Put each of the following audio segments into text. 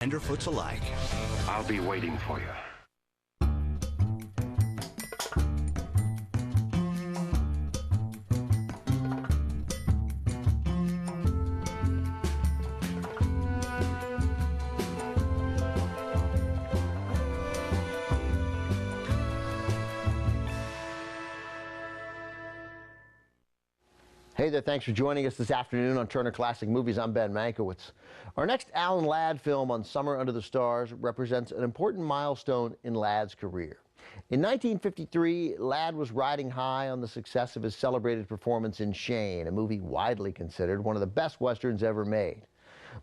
tenderfoots alike. I'll be waiting for you. Hey there, thanks for joining us this afternoon on Turner Classic Movies. I'm Ben Mankiewicz. Our next Alan Ladd film on Summer Under the Stars represents an important milestone in Ladd's career. In 1953, Ladd was riding high on the success of his celebrated performance in Shane, a movie widely considered one of the best westerns ever made.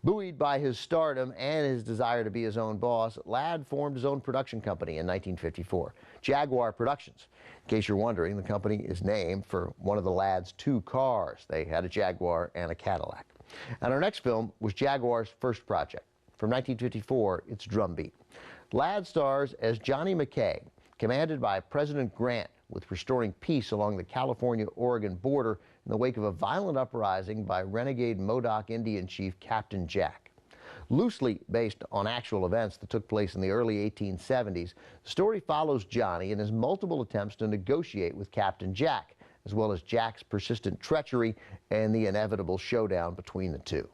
Buoyed by his stardom and his desire to be his own boss, Ladd formed his own production company in 1954, Jaguar Productions. In case you're wondering, the company is named for one of the Ladd's two cars. They had a Jaguar and a Cadillac. And our next film was Jaguar's first project. From 1954, it's Drumbeat. Ladd stars as Johnny McKay, commanded by President Grant with restoring peace along the California-Oregon border in the wake of a violent uprising by renegade Modoc Indian chief Captain Jack. Loosely based on actual events that took place in the early 1870s, the story follows Johnny in his multiple attempts to negotiate with Captain Jack, as well as Jack's persistent treachery and the inevitable showdown between the two.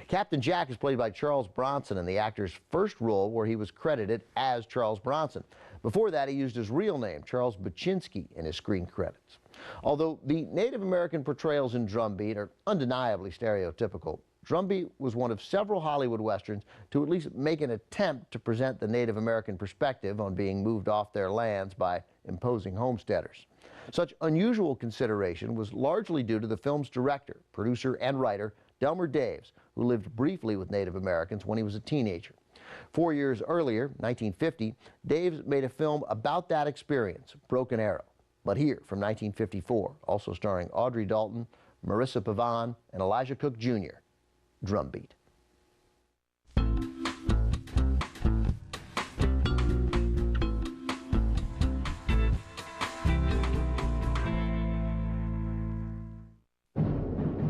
Captain Jack is played by Charles Bronson in the actor's first role, where he was credited as Charles Bronson. Before that, he used his real name, Charles Baczynski, in his screen credits. Although the Native American portrayals in Drumbeat are undeniably stereotypical, Drumbeat was one of several Hollywood westerns to at least make an attempt to present the Native American perspective on being moved off their lands by imposing homesteaders. Such unusual consideration was largely due to the film's director, producer, and writer, Delmer Daves, who lived briefly with Native Americans when he was a teenager. 4 years earlier, 1950, Daves made a film about that experience, Broken Arrow. But here, from 1954, also starring Audrey Dalton, Marissa Pavan, and Elijah Cook Jr., Drumbeat.